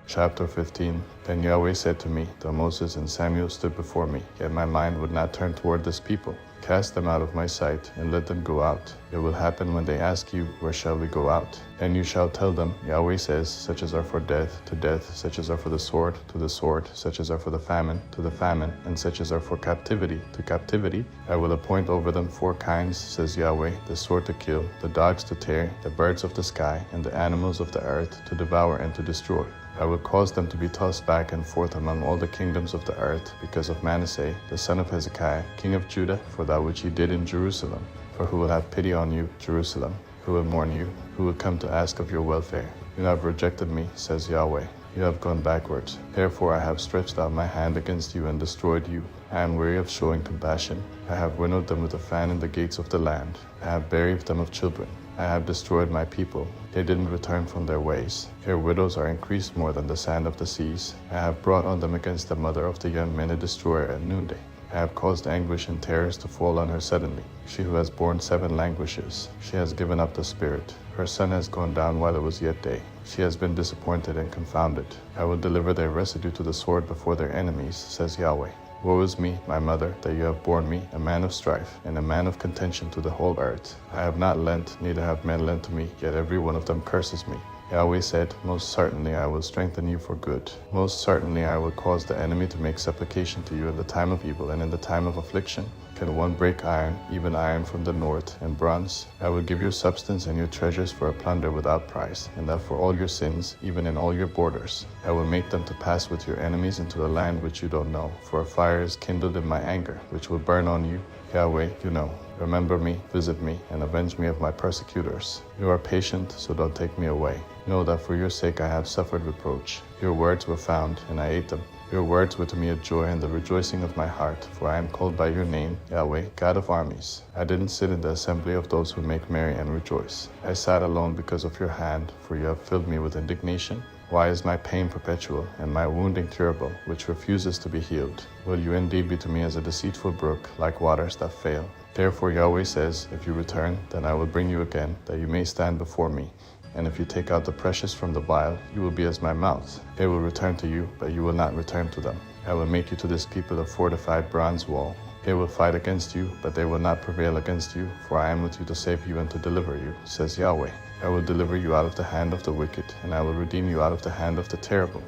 Chapter 15. Then Yahweh said to me, though Moses and Samuel stood before me, yet my mind would not turn toward this people. Cast them out of my sight, and let them go out. It will happen when they ask you, where shall we go out? Then you shall tell them, Yahweh says, such as are for death, to death, such as are for the sword, to the sword, such as are for the famine, to the famine, and such as are for captivity, to captivity. I will appoint over them 4 kinds, says Yahweh, the sword to kill, the dogs to tear, the birds of the sky, and the animals of the earth to devour and to destroy. I will cause them to be tossed back and forth among all the kingdoms of the earth, because of Manasseh, the son of Hezekiah, king of Judah, for that which he did in Jerusalem. For who will have pity on you, Jerusalem? Who will mourn you? Who will come to ask of your welfare? You have rejected me, says Yahweh. You have gone backwards. Therefore I have stretched out my hand against you and destroyed you. I am weary of showing compassion. I have winnowed them with a fan in the gates of the land. I have bereaved them of children. I have destroyed my people. They didn't return from their ways. Their widows are increased more than the sand of the seas. I have brought on them against the mother of the young men a destroyer at noonday. I have caused anguish and terrors to fall on her suddenly. She who has borne 7 languishes. She has given up the spirit. Her sun has gone down while it was yet day. She has been disappointed and confounded. I will deliver their residue to the sword before their enemies, says Yahweh. Woe is me, my mother, that you have borne me, a man of strife, and a man of contention to the whole earth. I have not lent, neither have men lent to me, yet every one of them curses me. Yahweh said, most certainly I will strengthen you for good. Most certainly I will cause the enemy to make supplication to you in the time of evil and in the time of affliction. Can one break iron, even iron from the north, and bronze? I will give your substance and your treasures for a plunder without price, and that for all your sins, even in all your borders. I will make them to pass with your enemies into a land which you don't know, for a fire is kindled in my anger, which will burn on you. Yahweh, you know. Remember me, visit me, and avenge me of my persecutors. You are patient, so don't take me away. Know that for your sake I have suffered reproach. Your words were found, and I ate them. Your words were to me a joy and the rejoicing of my heart, for I am called by your name, Yahweh, God of armies. I didn't sit in the assembly of those who make merry and rejoice. I sat alone because of your hand, for you have filled me with indignation. Why is my pain perpetual, and my wounding curable, which refuses to be healed? Will you indeed be to me as a deceitful brook, like waters that fail? Therefore Yahweh says, if you return, then I will bring you again, that you may stand before me. And if you take out the precious from the vial, you will be as my mouth. They will return to you, but you will not return to them. I will make you to this people a fortified bronze wall. They will fight against you, but they will not prevail against you, for I am with you to save you and to deliver you, says Yahweh. I will deliver you out of the hand of the wicked, and I will redeem you out of the hand of the terrible.